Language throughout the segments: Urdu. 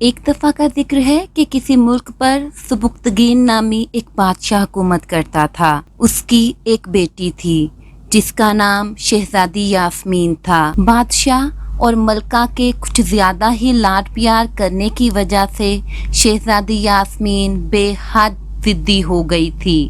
ایک دفعہ کا ذکر ہے کہ کسی ملک پر سبکتگین نامی ایک بادشاہ حکومت کرتا تھا۔ اس کی ایک بیٹی تھی جس کا نام شہزادی یاسمین تھا۔ بادشاہ اور ملکہ کے کچھ زیادہ ہی لاڈ پیار کرنے کی وجہ سے شہزادی یاسمین بے حد ضدی ہو گئی تھی۔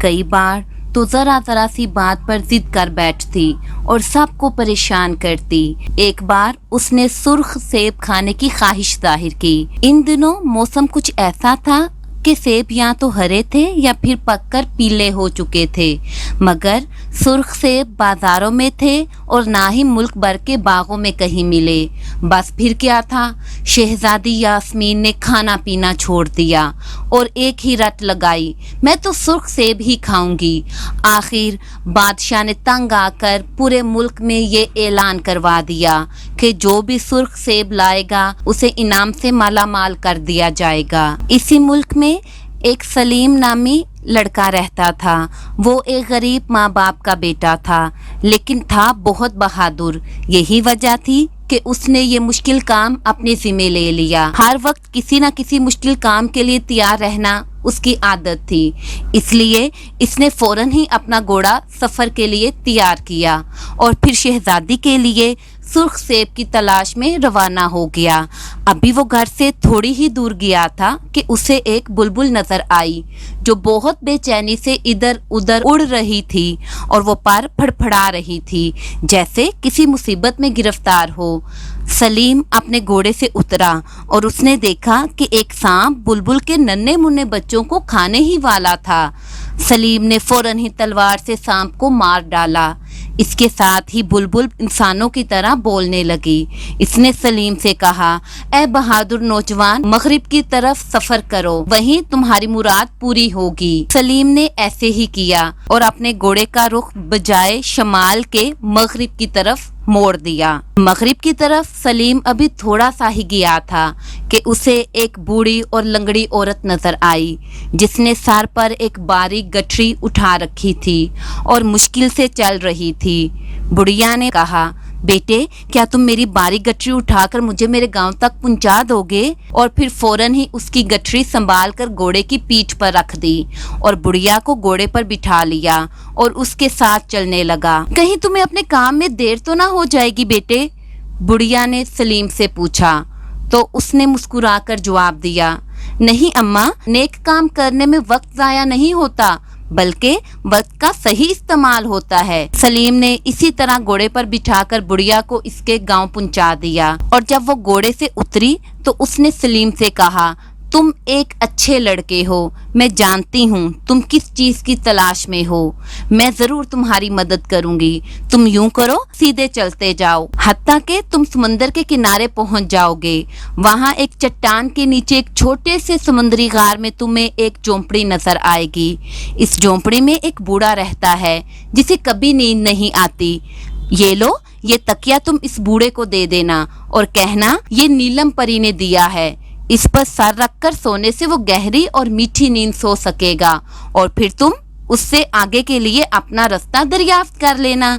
کئی بار تو ذرا سی بات پر ضد کر بیٹھتی اور سب کو پریشان کرتی۔ ایک بار اس نے سرخ سیب کھانے کی خواہش ظاہر کی۔ ان دنوں موسم کچھ ایسا تھا کہ سیب یا تو ہرے تھے یا پھر پک کر پیلے ہو چکے تھے، مگر سرخ سیب بازاروں میں تھے اور نہ ہی ملک بھر کے باغوں میں کہیں ملے۔ بس پھر کیا تھا، شہزادی یاسمین نے کھانا پینا چھوڑ دیا اور ایک ہی رٹ لگائی، میں تو سرخ سیب ہی کھاؤں گی۔ آخر بادشاہ نے تنگ آ کر پورے ملک میں یہ اعلان کروا دیا کہ جو بھی سرخ سیب لائے گا اسے انعام سے مالا مال کر دیا جائے گا۔ اسی ملک میں ایک سلیم نامی لڑکا رہتا تھا۔ وہ ایک غریب ماں باپ کا بیٹا تھا، لیکن تھا بہت بہادر۔ یہی وجہ تھی کہ اس نے یہ مشکل کام اپنے ذمہ لے لیا۔ ہر وقت کسی نہ کسی مشکل کام کے لیے تیار رہنا اس کی عادت تھی، اس لیے اس نے فوراً ہی اپنا گھوڑا سفر کے لیے تیار کیا اور پھر شہزادی کے لیے سرخ سیب کی تلاش میں روانہ ہو گیا۔ ابھی وہ گھر سے تھوڑی ہی دور گیا تھا کہ اسے ایک بلبل نظر آئی جو بہت بے چینی سے ادھر ادھر اڑ رہی تھی اور وہ پر پھڑپھڑا رہی تھی جیسے کسی مصیبت میں گرفتار ہو۔ سلیم اپنے گھوڑے سے اترا اور اس نے دیکھا کہ ایک سانپ بلبل کے ننھے منھے بچوں کو کھانے ہی والا تھا۔ سلیم نے فوراً ہی تلوار سے سانپ کو مار ڈالا۔ اس کے ساتھ ہی بلبل انسانوں کی طرح بولنے لگی۔ اس نے سلیم سے کہا، اے بہادر نوجوان، مغرب کی طرف سفر کرو، وہیں تمہاری مراد پوری ہوگی۔ سلیم نے ایسے ہی کیا اور اپنے گھوڑے کا رخ بجائے شمال کے مغرب کی طرف موڑ دیا۔ مغرب کی طرف سلیم ابھی تھوڑا سا ہی گیا تھا کہ اسے ایک بوڑھی اور لنگڑی عورت نظر آئی جس نے سر پر ایک باریک گٹھری اٹھا رکھی تھی اور مشکل سے چل رہی تھی۔ بڑھیا نے کہا، بیٹے کیا تم میری باریک گٹھری اٹھا کر مجھے میرے گاؤں تک پہنچا دو گے؟ اور پھر فوراً ہی اس کی گٹھری سنبھال کر گھوڑے کی پیٹھ پر رکھ دی اور بڑھیا کو گھوڑے پر بٹھا لیا اور اس کے ساتھ چلنے لگا۔ کہیں تمہیں اپنے کام میں دیر تو نہ ہو جائے گی بیٹے؟ بڑھیا نے سلیم سے پوچھا تو اس نے مسکرا کر جواب دیا، نہیں اماں، نیک کام کرنے میں وقت ضائع نہیں ہوتا بلکہ وقت کا صحیح استعمال ہوتا ہے۔ سلیم نے اسی طرح گھوڑے پر بٹھا کر بڑھیا کو اس کے گاؤں پہنچا دیا اور جب وہ گھوڑے سے اتری تو اس نے سلیم سے کہا، تم ایک اچھے لڑکے ہو، میں جانتی ہوں تم کس چیز کی تلاش میں ہو، میں ضرور تمہاری مدد کروں گی۔ تم یوں کرو، سیدھے چلتے جاؤ حتیٰ کہ تم سمندر کے کنارے پہنچ جاؤ گے۔ وہاں ایک چٹان کے نیچے ایک چھوٹے سے سمندری غار میں تمہیں ایک جھونپڑی نظر آئے گی۔ اس جھونپڑی میں ایک بوڑھا رہتا ہے جسے کبھی نیند نہیں آتی۔ یہ لو، یہ تکیہ تم اس بوڑھے کو دے دینا اور کہنا یہ نیلم پری نے دیا ہے، اس پر سر رکھ کر سونے سے وہ گہری اور میٹھی نیند سو سکے گا اور پھر تم اس سے آگے کے لیے اپنا راستہ دریافت کر لینا۔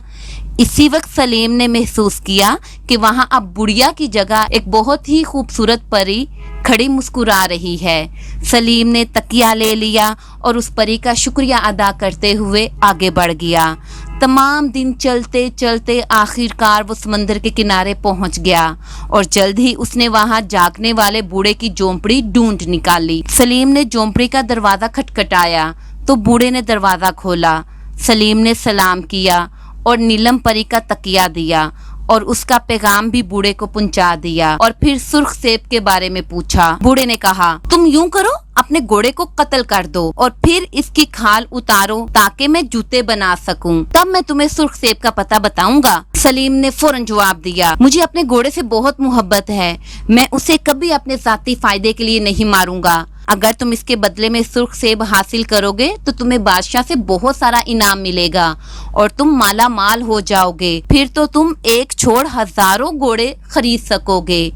اسی وقت سلیم نے محسوس کیا کہ وہاں اب بڑھیا کی جگہ ایک بہت ہی خوبصورت پری کھڑی مسکرا رہی ہے۔ سلیم نے تکیہ لے لیا اور اس پری کا شکریہ ادا کرتے ہوئے آگے بڑھ گیا۔ تمام دن چلتے چلتے آخرکار وہ سمندر کے کنارے پہنچ گیا اور جلد ہی اس نے وہاں جاگنے والے بوڑھے کی جھونپڑی ڈھونڈ نکالی۔ سلیم نے جھونپڑی کا دروازہ کھٹکھٹایا تو بوڑھے نے دروازہ کھولا۔ سلیم نے سلام کیا اور نیلم پری کا تکیہ دیا اور اس کا پیغام بھی بوڑھے کو پہنچا دیا اور پھر سرخ سیب کے بارے میں پوچھا۔ بوڑھے نے کہا، تم یوں کرو، اپنے گھوڑے کو قتل کر دو اور پھر اس کی کھال اتارو تاکہ میں جوتے بنا سکوں، تب میں تمہیں سرخ سیب کا پتہ بتاؤں گا۔ سلیم نے فوراً جواب دیا، مجھے اپنے گھوڑے سے بہت محبت ہے، میں اسے کبھی اپنے ذاتی فائدے کے لیے نہیں ماروں گا۔ اگر تم اس کے بدلے میں سرخ سیب حاصل کرو گے تو تمہیں بادشاہ سے بہت سارا انعام ملے گا اور تم مالا مال ہو جاؤ گے، پھر تو تم ایک چھوڑ ہزاروں گھوڑے خرید سکو گے۔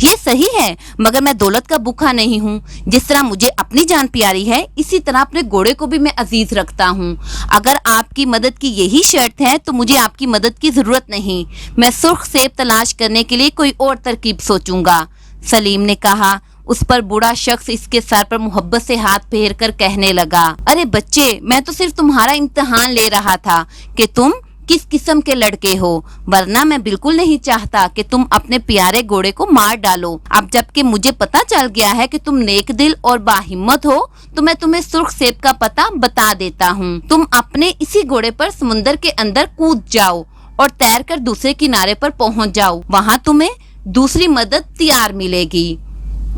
یہ صحیح ہے، مگر میں دولت کا بھوکا نہیں ہوں۔ جس طرح مجھے اپنی جان پیاری ہے اسی طرح اپنے گھوڑے کو بھی میں عزیز رکھتا ہوں۔ اگر آپ کی مدد کی یہی شرط ہے تو مجھے آپ کی مدد کی ضرورت نہیں، میں سرخ سیب تلاش کرنے کے لیے کوئی اور ترکیب سوچوں گا۔ سلیم نے کہا۔ اس پر بوڑھا شخص اس کے سر پر محبت سے ہاتھ پھیر کر کہنے لگا، ارے بچے، میں تو صرف تمہارا امتحان لے رہا تھا کہ تم کس قسم کے لڑکے ہو، ورنہ میں بالکل نہیں چاہتا کہ تم اپنے پیارے گھوڑے کو مار ڈالو۔ اب جب کہ مجھے پتا چل گیا ہے کہ تم نیک دل اور باہمت ہو تو میں تمہیں سرخ سیب کا پتہ بتا دیتا ہوں۔ تم اپنے اسی گھوڑے پر سمندر کے اندر کود جاؤ اور تیر کر دوسرے کنارے پر پہنچ جاؤ، وہاں تمہیں دوسری مدد تیار ملے گی۔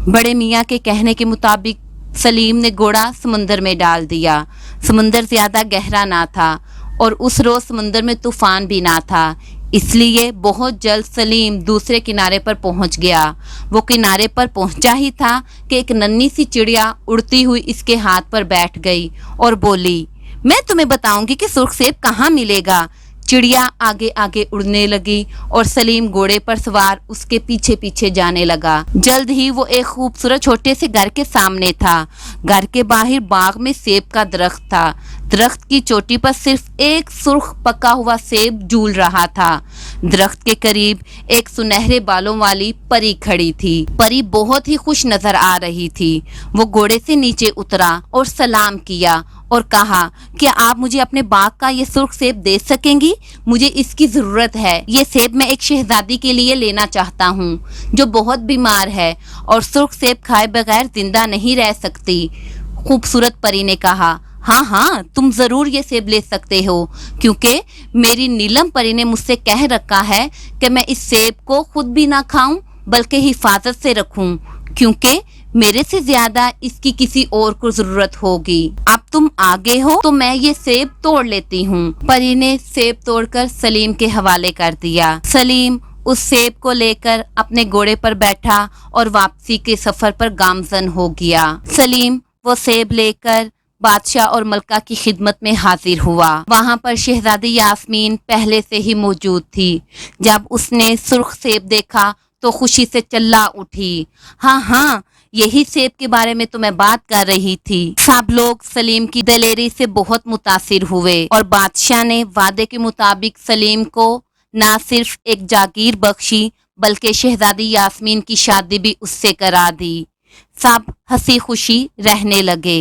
بڑے میاں کے کہنے کے مطابق سلیم نے گھوڑا سمندر میں ڈال دیا۔ سمندر زیادہ گہرا نہ تھا اور اس روز سمندر میں طوفان بھی نہ تھا، اس لیے بہت جلد سلیم دوسرے کنارے پر پہنچ گیا۔ وہ کنارے پر پہنچا ہی تھا کہ ایک ننھی سی چڑیا اڑتی ہوئی اس کے ہاتھ پر بیٹھ گئی اور بولی، میں تمہیں بتاؤں گی کہ سرخ سیب کہاں ملے گا۔ چڑیا آگے آگے اڑنے لگی اور سلیم گھوڑے پر سوار اس کے پیچھے پیچھے جانے لگا۔ جلد ہی وہ ایک خوبصورت چھوٹے سے گھر کے سامنے تھا۔ گھر کے باہر باغ میں سیب کا درخت تھا۔ درخت کی چوٹی پر صرف ایک سرخ پکا ہوا سیب جھول رہا تھا۔ درخت کے قریب ایک سنہرے بالوں والی پری کھڑی تھی۔ پری بہت ہی خوش نظر آ رہی تھی۔ وہ گھوڑے سے نیچے اترا اور سلام کیا اور کہا، کیا آپ مجھے اپنے باغ کا یہ سرخ سیب دے سکیں گی؟ مجھے اس کی ضرورت ہے۔ یہ سیب میں ایک شہزادی کے لیے لینا چاہتا ہوں جو بہت بیمار ہے اور سرخ سیب کھائے بغیر زندہ نہیں رہ سکتی۔ خوبصورت پری نے کہا، ہاں ہاں، تم ضرور یہ سیب لے سکتے ہو، کیونکہ میری نیلم پری نے مجھ سے کہہ رکھا ہے کہ میں اس سیب کو خود بھی نہ کھاؤں بلکہ حفاظت سے رکھوں، کیونکہ میرے سے زیادہ اس کی کسی اور کو ضرورت ہوگی۔ اب تم آگے ہو تو میں یہ سیب توڑ لیتی ہوں۔ پری نے سیب توڑ کر سلیم کے حوالے کر دیا۔ سلیم اس سیب کو لے کر اپنے گھوڑے پر بیٹھا اور واپسی کے سفر پر گامزن ہو گیا۔ سلیم وہ سیب لے کر بادشاہ اور ملکہ کی خدمت میں حاضر ہوا۔ وہاں پر شہزادی یاسمین پہلے سے ہی موجود تھی۔ جب اس نے سرخ سیب دیکھا تو خوشی سے چلا اٹھی، ہاں ہاں، یہی سیب کے بارے میں تو میں بات کر رہی تھی۔ سب لوگ سلیم کی دلیری سے بہت متاثر ہوئے اور بادشاہ نے وعدے کے مطابق سلیم کو نہ صرف ایک جاگیر بخشی بلکہ شہزادی یاسمین کی شادی بھی اس سے کرا دی۔ سب ہنسی خوشی رہنے لگے۔